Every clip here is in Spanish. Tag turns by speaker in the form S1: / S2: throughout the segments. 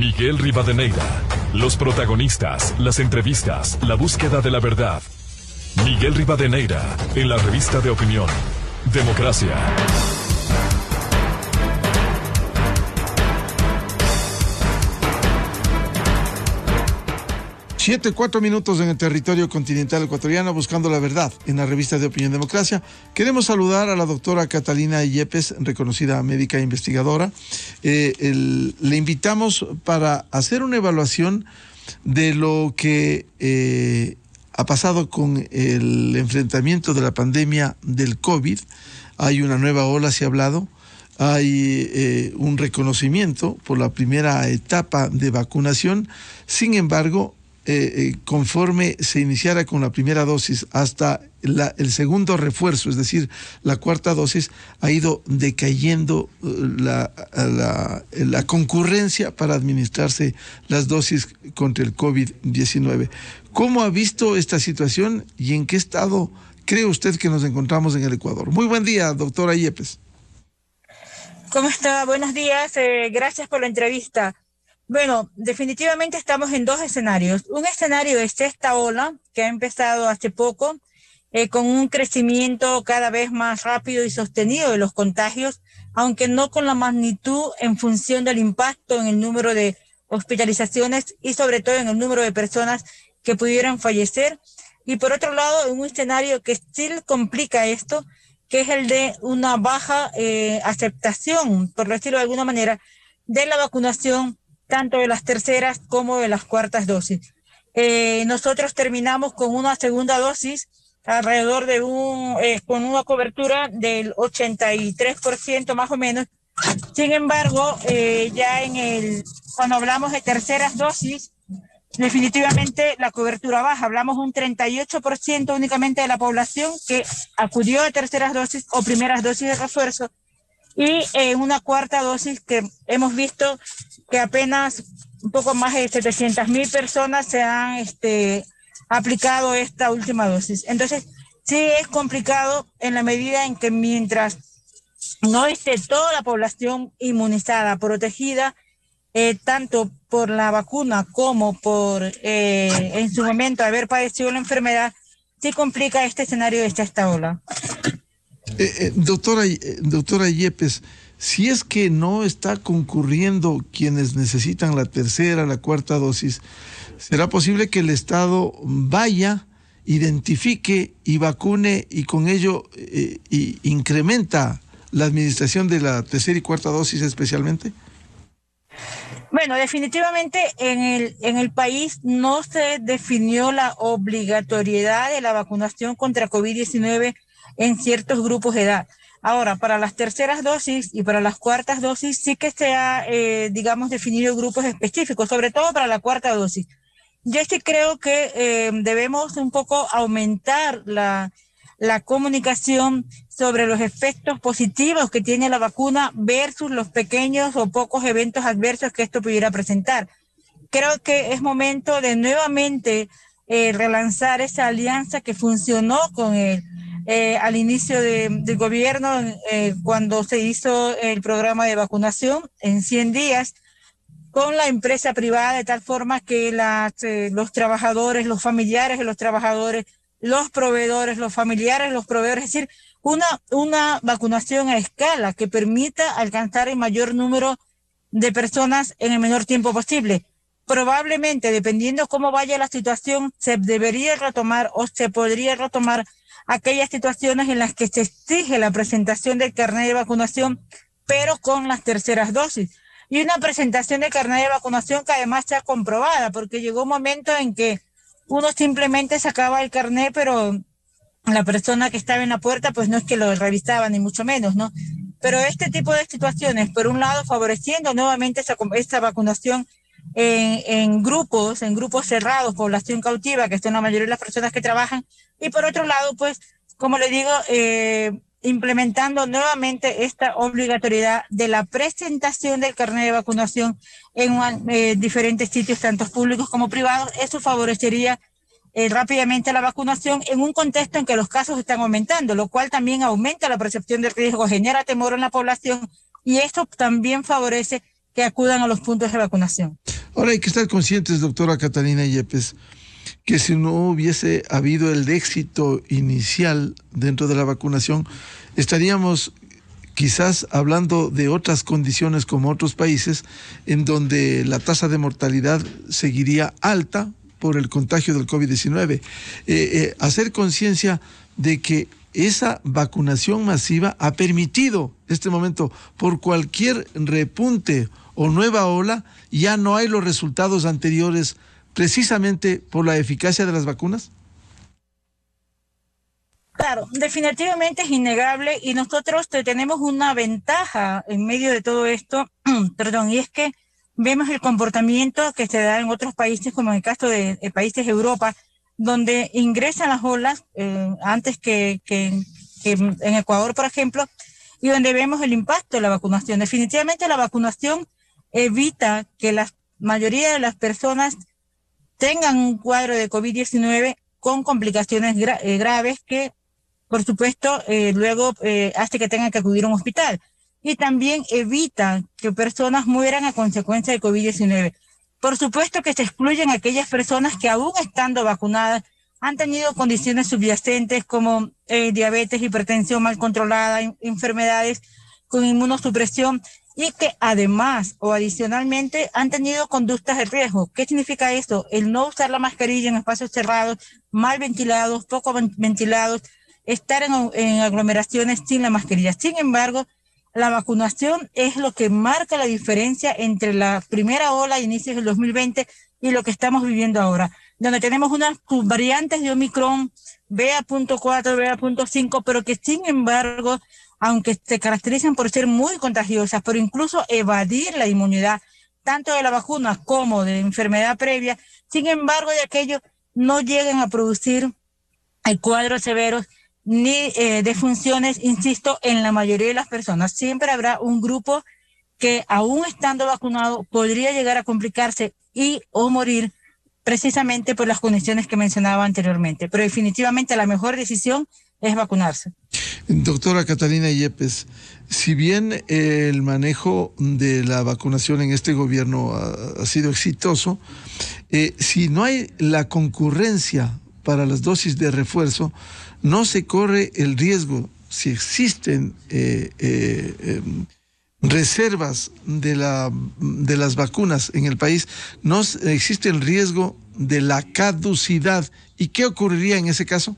S1: Miguel Rivadeneira. Los protagonistas, las entrevistas, la búsqueda de la verdad. Miguel Rivadeneira, en la revista de opinión Democracia.
S2: 7:04 en el territorio continental ecuatoriano, buscando la verdad en la revista de opinión Democracia. Queremos saludar a la doctora Catalina Yepes, reconocida médica e investigadora. Le invitamos para hacer una evaluación de lo que ha pasado con el enfrentamiento de la pandemia del COVID. Hay una nueva ola, se ha hablado. Hay un reconocimiento por la primera etapa de vacunación. Sin embargo, conforme se iniciara con la primera dosis hasta el segundo refuerzo, es decir, la cuarta dosis, ha ido decayendo la concurrencia para administrarse las dosis contra el COVID-19. ¿Cómo ha visto esta situación y en qué estado cree usted que nos encontramos en el Ecuador? Muy buen día, doctora Yepes.
S3: ¿Cómo está? Buenos días, gracias por la entrevista. Bueno, definitivamente estamos en dos escenarios. Un escenario es esta ola que ha empezado hace poco, con un crecimiento cada vez más rápido y sostenido de los contagios, aunque no con la magnitud en función del impacto en el número de hospitalizaciones y sobre todo en el número de personas que pudieran fallecer. Y por otro lado, un escenario que sí complica esto, que es el de una baja aceptación, por decirlo de alguna manera, de la vacunación, tanto de las terceras como de las cuartas dosis. Nosotros terminamos con una segunda dosis alrededor de con una cobertura del 83% más o menos. Sin embargo, ya cuando hablamos de terceras dosis, definitivamente la cobertura baja. Hablamos un 38% únicamente de la población que acudió a terceras dosis o primeras dosis de refuerzo, y una cuarta dosis que hemos visto que apenas un poco más de 700,000 personas se han aplicado esta última dosis. Entonces, sí es complicado en la medida en que mientras no esté toda la población inmunizada, protegida, tanto por la vacuna como por en su momento haber padecido la enfermedad, sí complica este escenario de esta ola.
S2: Doctora Yepes, si es que no está concurriendo quienes necesitan la tercera, la cuarta dosis, ¿será posible que el Estado vaya, identifique y vacune y con ello incrementa la administración de la tercera y cuarta dosis especialmente?
S3: Bueno, definitivamente en el país no se definió la obligatoriedad de la vacunación contra COVID-19 en ciertos grupos de edad. Ahora, para las terceras dosis y para las cuartas dosis sí que se ha, definido grupos específicos, sobre todo para la cuarta dosis. Yo sí creo que debemos un poco aumentar la comunicación sobre los efectos positivos que tiene la vacuna versus los pequeños o pocos eventos adversos que esto pudiera presentar. Creo que es momento de nuevamente relanzar esa alianza que funcionó con al inicio del gobierno, cuando se hizo el programa de vacunación en 100 días con la empresa privada, de tal forma que los trabajadores, los familiares de los trabajadores, los proveedores, los familiares, los proveedores, es decir, una vacunación a escala que permita alcanzar el mayor número de personas en el menor tiempo posible. Probablemente, dependiendo cómo vaya la situación, se debería retomar o se podría retomar aquellas situaciones en las que se exige la presentación del carnet de vacunación, pero con las terceras dosis. Y una presentación de carnet de vacunación que además sea comprobada, porque llegó un momento en que uno simplemente sacaba el carnet, pero la persona que estaba en la puerta, pues no es que lo revisaba, ni mucho menos, ¿no? Pero este tipo de situaciones, por un lado, favoreciendo nuevamente esta vacunación en grupos cerrados, población cautiva, que son la mayoría de las personas que trabajan, y por otro lado, pues, como le digo, implementando nuevamente esta obligatoriedad de la presentación del carnet de vacunación en diferentes sitios, tanto públicos como privados. Eso favorecería rápidamente la vacunación en un contexto en que los casos están aumentando, lo cual también aumenta la percepción del riesgo, genera temor en la población, y esto también favorece que acudan a los puntos de vacunación.
S2: Ahora hay que estar conscientes, doctora Catalina Yepes, que si no hubiese habido el éxito inicial dentro de la vacunación, estaríamos quizás hablando de otras condiciones como otros países en donde la tasa de mortalidad seguiría alta por el contagio del COVID-19. Hacer conciencia de que esa vacunación masiva ha permitido este momento, por cualquier repunte o nueva ola, ya no hay los resultados anteriores precisamente por la eficacia de las vacunas.
S3: Claro, definitivamente es innegable y nosotros tenemos una ventaja en medio de todo esto, perdón, y es que vemos el comportamiento que se da en otros países, como en el caso de países de Europa, donde ingresan las olas antes que en Ecuador, por ejemplo, y donde vemos el impacto de la vacunación. Definitivamente la vacunación evita que la mayoría de las personas tengan un cuadro de COVID-19 con complicaciones graves que, por supuesto, luego hace que tengan que acudir a un hospital. Y también evita que personas mueran a consecuencia de COVID-19. Por supuesto que se excluyen aquellas personas que aún estando vacunadas han tenido condiciones subyacentes como diabetes, hipertensión mal controlada, enfermedades con inmunosupresión y que además o adicionalmente han tenido conductas de riesgo. ¿Qué significa esto? El no usar la mascarilla en espacios cerrados, mal ventilados, poco ventilados, estar en aglomeraciones sin la mascarilla. Sin embargo, la vacunación es lo que marca la diferencia entre la primera ola a inicios del 2020 y lo que estamos viviendo ahora, donde tenemos unas variantes de Omicron, BA.4, BA.5, pero que sin embargo, aunque se caracterizan por ser muy contagiosas, por incluso evadir la inmunidad, tanto de la vacuna como de enfermedad previa, sin embargo, de aquello no llegan a producir cuadros severos ni defunciones, insisto, en la mayoría de las personas. Siempre habrá un grupo que aún estando vacunado podría llegar a complicarse y o morir precisamente por las condiciones que mencionaba anteriormente. Pero definitivamente la mejor decisión es vacunarse.
S2: Doctora Catalina Yepes, si bien el manejo de la vacunación en este gobierno ha sido exitoso, si no hay la concurrencia para las dosis de refuerzo, no se corre el riesgo, si existen reservas de las vacunas en el país, no existe el riesgo de la caducidad. ¿Y qué ocurriría en ese caso?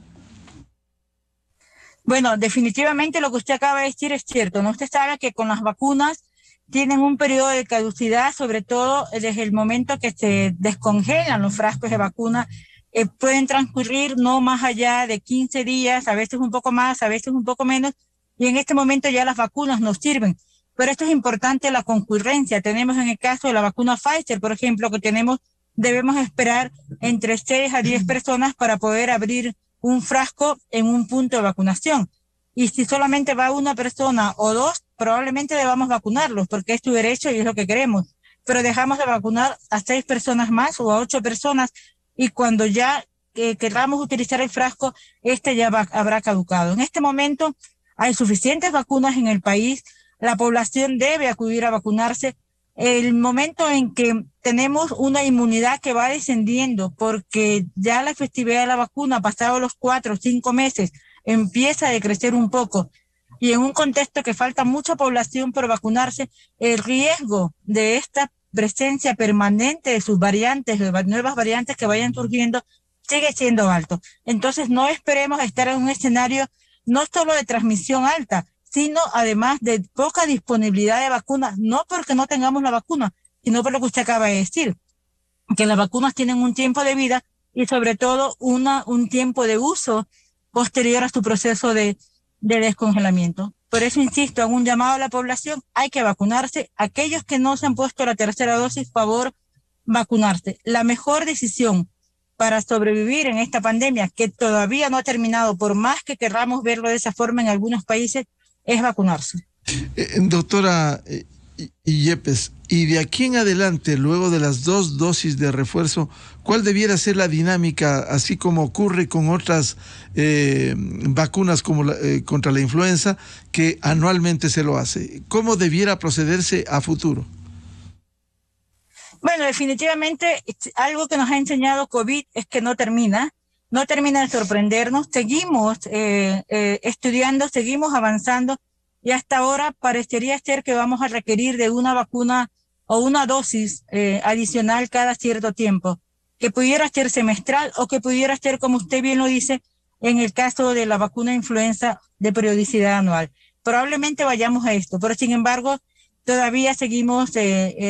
S3: Bueno, definitivamente lo que usted acaba de decir es cierto, ¿no? Usted sabe que con las vacunas tienen un periodo de caducidad, sobre todo desde el momento que se descongelan los frascos de vacuna. Pueden transcurrir no más allá de 15 días, a veces un poco más, a veces un poco menos, y en este momento ya las vacunas nos sirven. Pero esto es importante, la concurrencia. Tenemos en el caso de la vacuna Pfizer, por ejemplo, que debemos esperar entre 6 a 10 personas para poder abrir un frasco en un punto de vacunación. Y si solamente va una persona o dos, probablemente debamos vacunarlos, porque es su derecho y es lo que queremos. Pero dejamos de vacunar a 6 personas más o a 8 personas, y cuando ya queramos utilizar el frasco, ya habrá caducado. En este momento hay suficientes vacunas en el país, la población debe acudir a vacunarse. El momento en que tenemos una inmunidad que va descendiendo, porque ya la efectividad de la vacuna, pasado los 4 o 5 meses, empieza a decrecer un poco, y en un contexto que falta mucha población por vacunarse, el riesgo de esta presencia permanente de sus variantes, de nuevas variantes que vayan surgiendo, sigue siendo alto. Entonces no esperemos estar en un escenario no solo de transmisión alta, sino además de poca disponibilidad de vacunas, no porque no tengamos la vacuna, sino por lo que usted acaba de decir, que las vacunas tienen un tiempo de vida y sobre todo un tiempo de uso posterior a su proceso de descongelamiento. Por eso insisto, hago un llamado a la población, hay que vacunarse. Aquellos que no se han puesto la tercera dosis, favor, vacunarse. La mejor decisión para sobrevivir en esta pandemia, que todavía no ha terminado, por más que querramos verlo de esa forma en algunos países, es vacunarse.
S2: Doctora Yepes, y de aquí en adelante, luego de las 2 dosis de refuerzo, ¿cuál debiera ser la dinámica, así como ocurre con otras vacunas como contra la influenza, que anualmente se lo hace? ¿Cómo debiera procederse a futuro?
S3: Bueno, definitivamente algo que nos ha enseñado COVID es que no termina de sorprendernos, seguimos estudiando, seguimos avanzando y hasta ahora parecería ser que vamos a requerir de una vacuna o una dosis adicional cada cierto tiempo, que pudiera ser semestral o que pudiera ser, como usted bien lo dice, en el caso de la vacuna influenza de periodicidad anual. Probablemente vayamos a esto, pero sin embargo todavía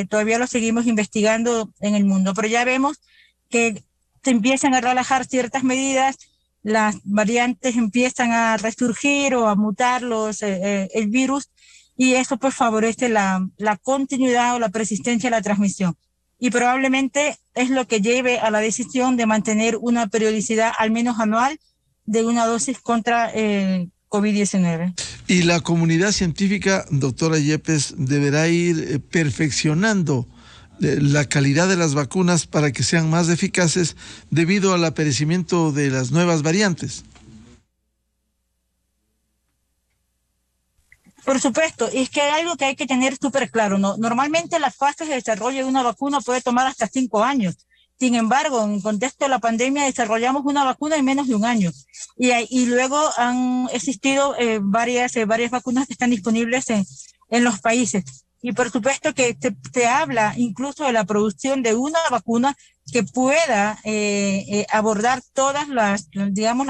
S3: todavía lo seguimos investigando en el mundo, pero ya vemos que se empiezan a relajar ciertas medidas, las variantes empiezan a resurgir o a mutar el virus, y eso pues favorece la continuidad o la persistencia de la transmisión. Y probablemente es lo que lleve a la decisión de mantener una periodicidad al menos anual de una dosis contra COVID-19.
S2: Y la comunidad científica, doctora Yepes, deberá ir perfeccionando la calidad de las vacunas para que sean más eficaces debido al aparecimiento de las nuevas variantes.
S3: Por supuesto, y es que hay algo que hay que tener súper claro, ¿no? Normalmente las fases de desarrollo de una vacuna puede tomar hasta 5 años. Sin embargo, en el contexto de la pandemia desarrollamos una vacuna en menos de 1 año. Y luego han existido varias vacunas que están disponibles en los países. Y por supuesto que se habla incluso de la producción de una vacuna que pueda abordar todas las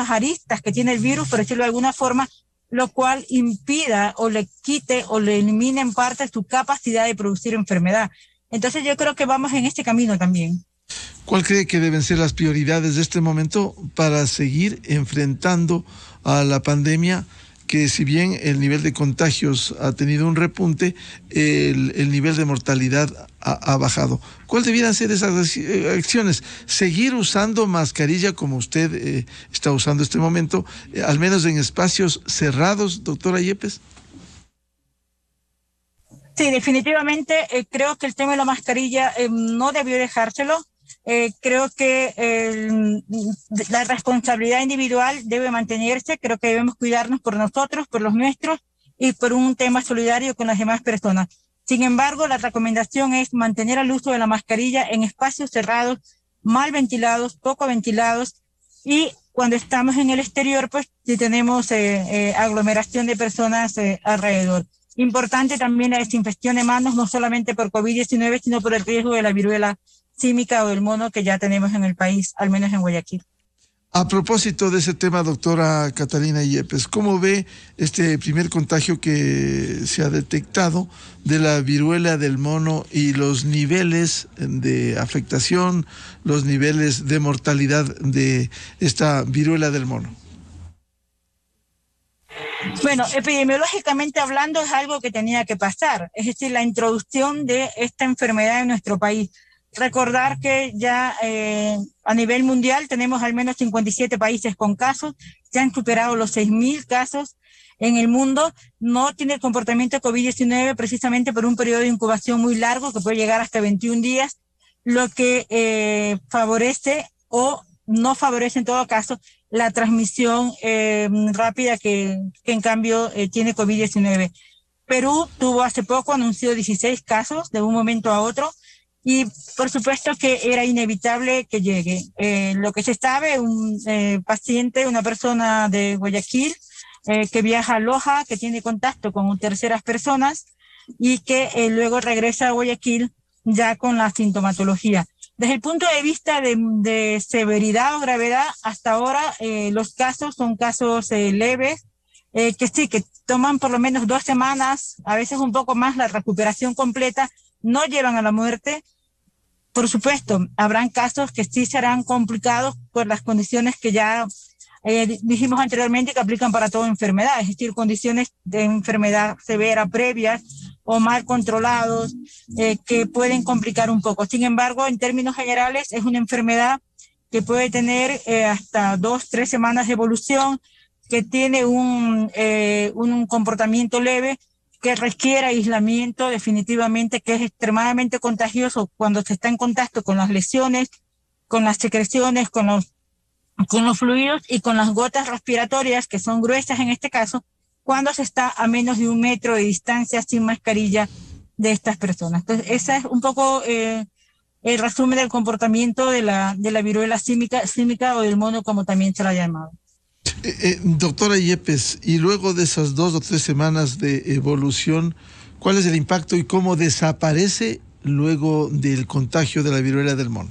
S3: aristas que tiene el virus, por decirlo de alguna forma, lo cual impida o le quite o le elimine en parte su capacidad de producir enfermedad. Entonces yo creo que vamos en este camino también.
S2: ¿Cuál cree que deben ser las prioridades de este momento para seguir enfrentando a la pandemia? Que si bien el nivel de contagios ha tenido un repunte, el nivel de mortalidad ha bajado. ¿Cuál debieran ser esas acciones? ¿Seguir usando mascarilla como usted está usando este momento, al menos en espacios cerrados, doctora Yepes?
S3: Sí, definitivamente creo que el tema de la mascarilla no debió dejárselo. Creo que la responsabilidad individual debe mantenerse. Creo que debemos cuidarnos por nosotros, por los nuestros y por un tema solidario con las demás personas. Sin embargo, la recomendación es mantener el uso de la mascarilla en espacios cerrados, mal ventilados, poco ventilados, y cuando estamos en el exterior, pues si tenemos aglomeración de personas alrededor. Importante también la desinfección de manos, no solamente por COVID-19, sino por el riesgo de la viruela símica o del mono que ya tenemos en el país, al menos en Guayaquil.
S2: A propósito de ese tema, doctora Catalina Yepes, ¿cómo ve este primer contagio que se ha detectado de la viruela del mono y los niveles de afectación, los niveles de mortalidad de esta viruela del mono?
S3: Bueno, epidemiológicamente hablando es algo que tenía que pasar, es decir, la introducción de esta enfermedad en nuestro país. Recordar que ya a nivel mundial tenemos al menos 57 países con casos, se han superado los 6.000 casos en el mundo. No tiene el comportamiento de COVID-19 precisamente por un periodo de incubación muy largo que puede llegar hasta 21 días, lo que favorece o no favorece en todo caso la transmisión rápida que en cambio tiene COVID-19. Perú tuvo hace poco, anunció 16 casos de un momento a otro, y por supuesto que era inevitable que llegue. Lo que se sabe, un paciente, una persona de Guayaquil que viaja a Loja, que tiene contacto con terceras personas y que luego regresa a Guayaquil ya con la sintomatología. Desde el punto de vista de severidad o gravedad, hasta ahora los casos son casos leves, que sí, que toman por lo menos 2 semanas, a veces un poco más, la recuperación completa, no llevan a la muerte. Por supuesto, habrán casos que sí serán complicados por las condiciones que ya dijimos anteriormente que aplican para toda enfermedad, es decir, condiciones de enfermedad severa previas o mal controlados que pueden complicar un poco. Sin embargo, en términos generales, es una enfermedad que puede tener hasta 2-3 semanas de evolución, que tiene un comportamiento leve, que requiere aislamiento definitivamente, que es extremadamente contagioso cuando se está en contacto con las lesiones, con las secreciones, con los fluidos y con las gotas respiratorias, que son gruesas en este caso, cuando se está a menos de 1 metro de distancia sin mascarilla de estas personas. Entonces, esa es un poco el resumen del comportamiento de la viruela símica o del mono, como también se la ha llamado.
S2: Doctora Yepes, y luego de esas 2 o 3 semanas de evolución, ¿cuál es el impacto y cómo desaparece luego del contagio de la viruela del mono?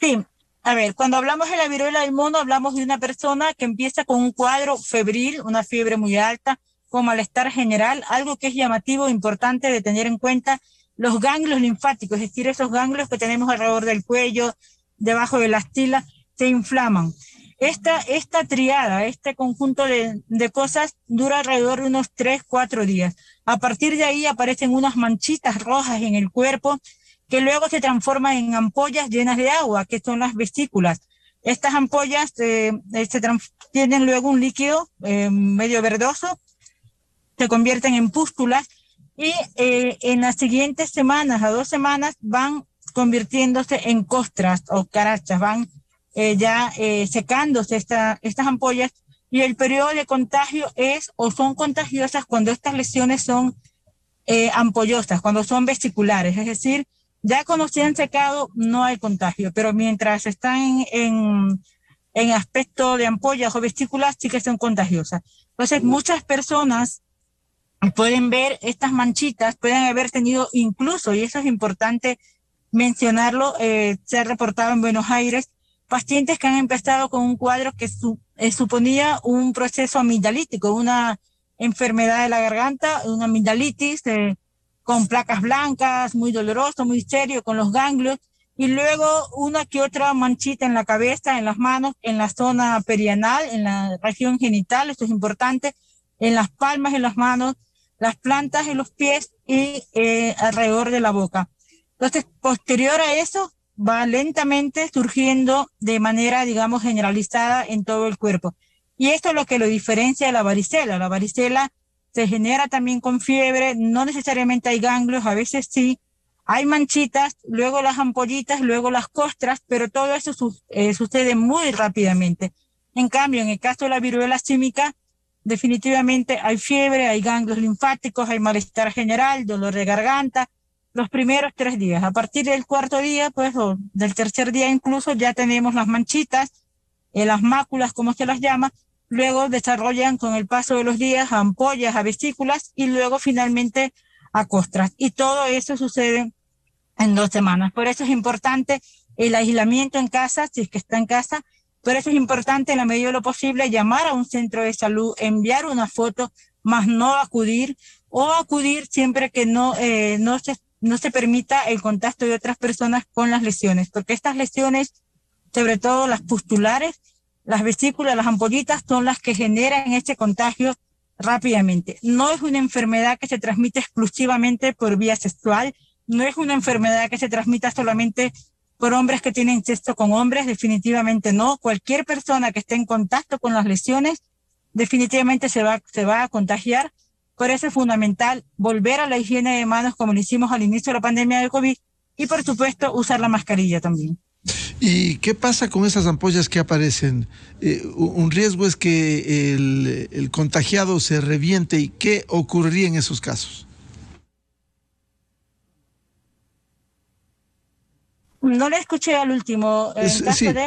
S3: Sí, a ver, cuando hablamos de la viruela del mono, hablamos de una persona que empieza con un cuadro febril, una fiebre muy alta, con malestar general, algo que es llamativo, importante de tener en cuenta, los ganglios linfáticos, es decir, esos ganglios que tenemos alrededor del cuello, debajo de la axila, se inflaman. Esta triada, este conjunto de cosas dura alrededor de unos 3-4 días. A partir de ahí aparecen unas manchitas rojas en el cuerpo que luego se transforman en ampollas llenas de agua, que son las vesículas. Estas ampollas tienen luego un líquido medio verdoso, se convierten en pústulas y en las siguientes semanas, a 2 semanas, van convirtiéndose en costras o carachas, van secándose estas ampollas, y el periodo de contagio son contagiosas cuando estas lesiones son ampollosas, cuando son vesiculares, es decir, ya cuando se han secado no hay contagio, pero mientras están en aspecto de ampollas o vesículas sí que son contagiosas. Entonces muchas personas pueden ver estas manchitas, pueden haber tenido incluso, y eso es importante mencionarlo, se ha reportado en Buenos Aires, pacientes que han empezado con un cuadro que suponía un proceso amigdalítico, una enfermedad de la garganta, una amigdalitis con placas blancas, muy doloroso, muy serio, con los ganglios, y luego una que otra manchita en la cabeza, en las manos, en la zona perianal, en la región genital, esto es importante, en las palmas de las manos, las plantas de los pies y alrededor de la boca. Entonces, posterior a eso, va lentamente surgiendo de manera, digamos, generalizada en todo el cuerpo. Y esto es lo que lo diferencia de la varicela. La varicela se genera también con fiebre, no necesariamente hay ganglios, a veces sí, hay manchitas, luego las ampollitas, luego las costras, pero todo eso sucede muy rápidamente. En cambio, en el caso de la viruela símica, definitivamente hay fiebre, hay ganglios linfáticos, hay malestar general, dolor de garganta, los primeros 3 días. A partir del 4.º día, pues, o del 3.er día incluso, ya tenemos las manchitas, las máculas, como se las llama, luego desarrollan con el paso de los días ampollas, a vesículas y luego finalmente a costras. Y todo eso sucede en 2 semanas. Por eso es importante el aislamiento en casa, si es que está en casa. Por eso es importante, en la medida de lo posible, llamar a un centro de salud, enviar una foto, más no acudir, o acudir siempre que no se permita el contacto de otras personas con las lesiones, porque estas lesiones, sobre todo las pustulares, las vesículas, las ampollitas, son las que generan este contagio rápidamente. No es una enfermedad que se transmite exclusivamente por vía sexual, no es una enfermedad que se transmita solamente por hombres que tienen sexo con hombres, definitivamente no. Cualquier persona que esté en contacto con las lesiones definitivamente se va a contagiar. Por eso es fundamental volver a la higiene de manos como lo hicimos al inicio de la pandemia de COVID y, por supuesto, usar la mascarilla también.
S2: ¿Y qué pasa con esas ampollas que aparecen? Un riesgo es que el contagiado se reviente. ¿Y qué ocurriría en esos casos?
S3: No le escuché al último.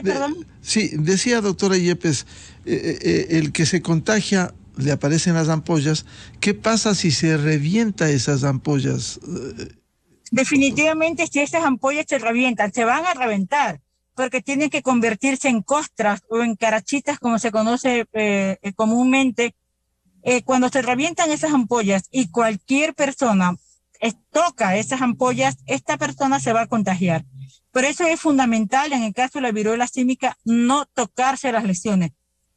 S3: Perdón.
S2: Sí, decía, doctora Yepes, el que se contagia, le aparecen las ampollas. ¿Qué pasa si se revienta esas ampollas?
S3: Definitivamente, si esas ampollas se revientan, se van a reventar, porque tienen que convertirse en costras o en carachitas, como se conoce comúnmente. Cuando se revientan esas ampollas y cualquier persona toca esas ampollas, esta persona se va a contagiar. Por eso es fundamental, en el caso de la viruela símica, no tocarse las lesiones,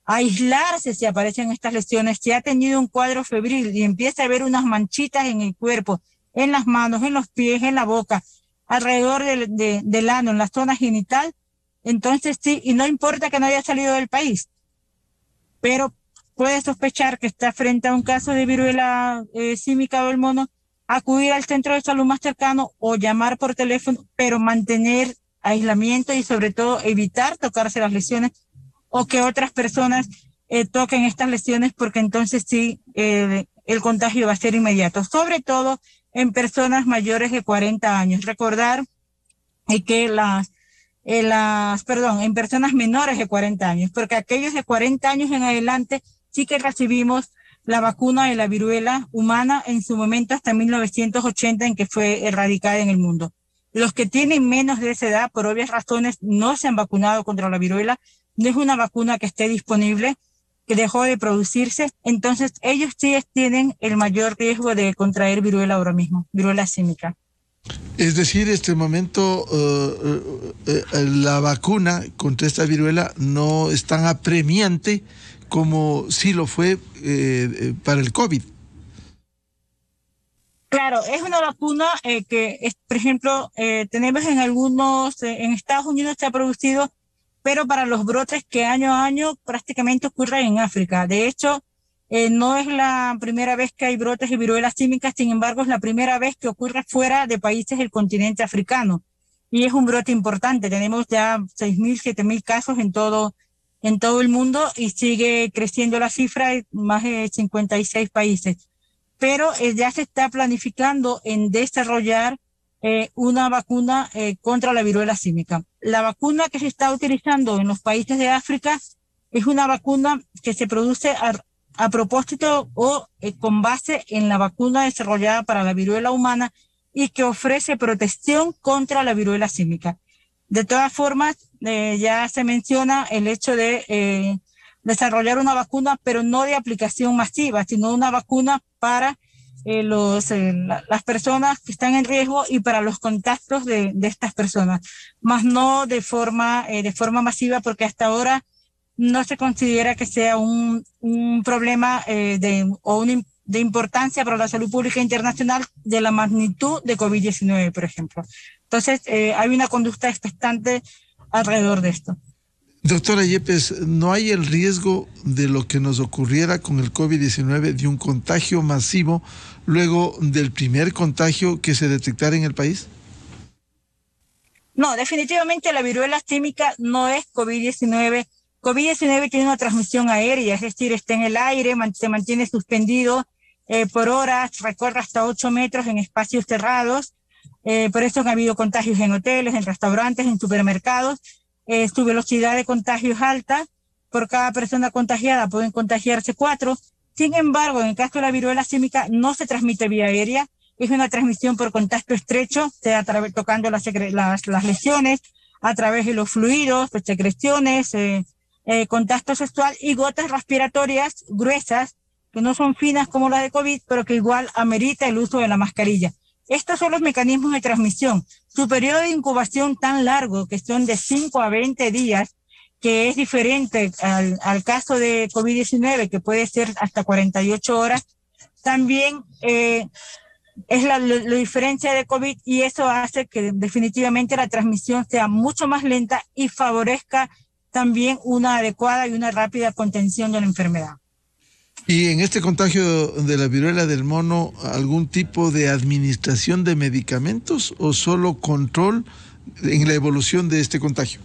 S3: aislarse si aparecen estas lesiones. Si ha tenido un cuadro febril y empieza a ver unas manchitas en el cuerpo, en las manos, en los pies, en la boca, alrededor del ano, en la zona genital, entonces sí, y no importa que no haya salido del país, pero puede sospechar que está frente a un caso de viruela símica o del mono, acudir al centro de salud más cercano o llamar por teléfono, pero mantener aislamiento y sobre todo evitar tocarse las lesiones o que otras personas toquen estas lesiones, porque entonces sí el contagio va a ser inmediato, sobre todo en personas mayores de 40 años. Recordar y que en personas menores de 40 años, porque aquellos de 40 años en adelante sí que recibimos la vacuna de la viruela humana en su momento hasta 1980, en que fue erradicada en el mundo. Los que tienen menos de esa edad, por obvias razones, no se han vacunado contra la viruela, no es una vacuna que esté disponible, que dejó de producirse, entonces ellos sí tienen el mayor riesgo de contraer viruela ahora mismo, viruela símica.
S2: Es decir, este momento la vacuna contra esta viruela no es tan apremiante como sí lo fue para el COVID.
S3: Claro, es una vacuna por ejemplo, tenemos en Estados Unidos se ha producido, pero para los brotes que año a año prácticamente ocurren en África. De hecho, no es la primera vez que hay brotes de viruela símica, sin embargo, es la primera vez que ocurre fuera de países del continente africano. Y es un brote importante. Tenemos ya 6.000, 7.000 casos en todo el mundo y sigue creciendo la cifra en más de 56 países. Pero ya se está planificando en desarrollar una vacuna contra la viruela símica. La vacuna que se está utilizando en los países de África es una vacuna que se produce a propósito o con base en la vacuna desarrollada para la viruela humana y que ofrece protección contra la viruela símica. De todas formas, ya se menciona el hecho de desarrollar una vacuna, pero no de aplicación masiva, sino una vacuna para las personas que están en riesgo y para los contactos de estas personas, más no de forma masiva, porque hasta ahora no se considera que sea un problema de importancia para la salud pública internacional de la magnitud de COVID-19, por ejemplo. Entonces, hay una conducta expectante alrededor de esto.
S2: Doctora Yepes, ¿no hay el riesgo de lo que nos ocurriera con el COVID-19, de un contagio masivo luego del primer contagio que se detectara en el país?
S3: No, definitivamente la viruela símica no es COVID-19. COVID-19 tiene una transmisión aérea, es decir, está en el aire, se mantiene suspendido por horas, recorre hasta 8 metros en espacios cerrados. Por eso han habido contagios en hoteles, en restaurantes, en supermercados. Su velocidad de contagio es alta. Por cada persona contagiada pueden contagiarse 4. Sin embargo, en el caso de la viruela símica no se transmite vía aérea, es una transmisión por contacto estrecho, sea tocando las lesiones, a través de los fluidos, pues, secreciones, contacto sexual y gotas respiratorias gruesas, que no son finas como las de COVID, pero que igual amerita el uso de la mascarilla. Estos son los mecanismos de transmisión. Su periodo de incubación tan largo, que son de 5 a 20 días, que es diferente al caso de COVID-19, que puede ser hasta 48 horas, también es la diferencia de COVID, y eso hace que definitivamente la transmisión sea mucho más lenta y favorezca también una adecuada y una rápida contención de la enfermedad.
S2: ¿Y en este contagio de la viruela del mono, algún tipo de administración de medicamentos o solo control en la evolución de este contagio?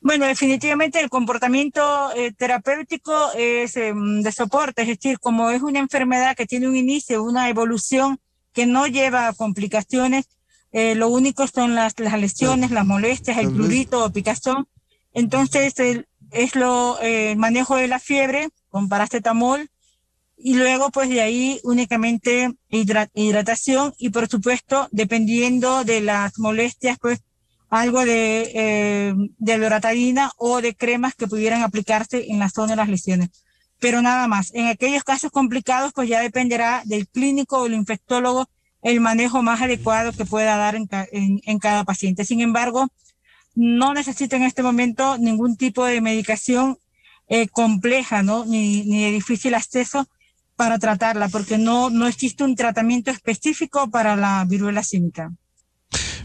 S3: Bueno, definitivamente el comportamiento terapéutico es de soporte, es decir, como es una enfermedad que tiene un inicio, una evolución que no lleva a complicaciones, lo único son las lesiones, las molestias, el prurito o picazón. Entonces, es el manejo de la fiebre con paracetamol, y luego pues de ahí únicamente hidratación y, por supuesto, dependiendo de las molestias, pues algo de loratadina o de cremas que pudieran aplicarse en la zona de las lesiones. Pero nada más. En aquellos casos complicados, pues ya dependerá del clínico o el infectólogo el manejo más adecuado que pueda dar en cada paciente. Sin embargo, no necesita en este momento ningún tipo de medicación compleja, ¿no? Ni de difícil acceso para tratarla, porque no existe un tratamiento específico para la viruela símica.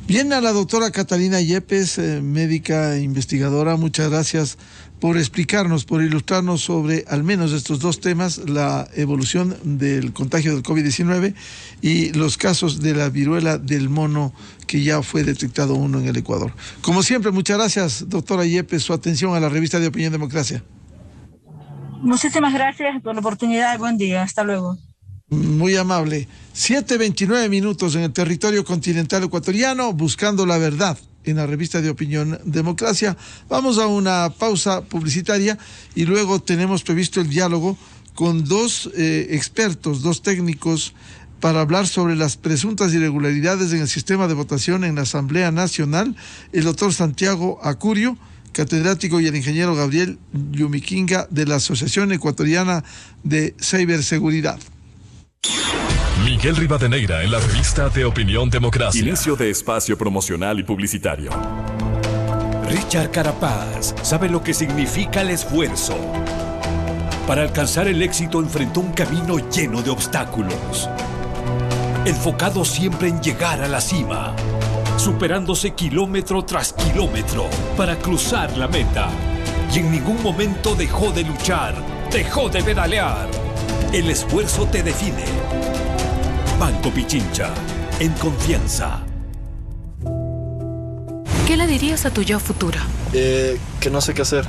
S2: Bien, a la doctora Catalina Yepes, médica investigadora, muchas gracias por explicarnos, por ilustrarnos sobre al menos estos dos temas, la evolución del contagio del COVID-19 y los casos de la viruela del mono, que ya fue detectado uno en el Ecuador. Como siempre, muchas gracias, doctora Yepes, su atención a la revista de Opinión Democracia.
S3: Muchísimas gracias por la oportunidad y buen día. Hasta luego.
S2: Muy amable. 7:29 minutos en el territorio continental ecuatoriano, buscando la verdad en la revista de Opinión Democracia. Vamos a una pausa publicitaria y luego tenemos previsto el diálogo con dos expertos, dos técnicos, para hablar sobre las presuntas irregularidades en el sistema de votación en la Asamblea Nacional, el doctor Santiago Acurio, catedrático, y el ingeniero Gabriel Yumiquinga de la Asociación Ecuatoriana de Ciberseguridad.
S1: Miguel Rivadeneira en la revista de Opinión Democracia.
S4: Inicio de espacio promocional y publicitario.
S5: Richard Carapaz sabe lo que significa el esfuerzo. Para alcanzar el éxito enfrentó un camino lleno de obstáculos, enfocado siempre en llegar a la cima, superándose kilómetro tras kilómetro para cruzar la meta. Y en ningún momento dejó de luchar, dejó de pedalear. El esfuerzo te define. Banco Pichincha, en confianza.
S6: ¿Qué le dirías a tu yo futuro?
S7: Que no sé qué hacer.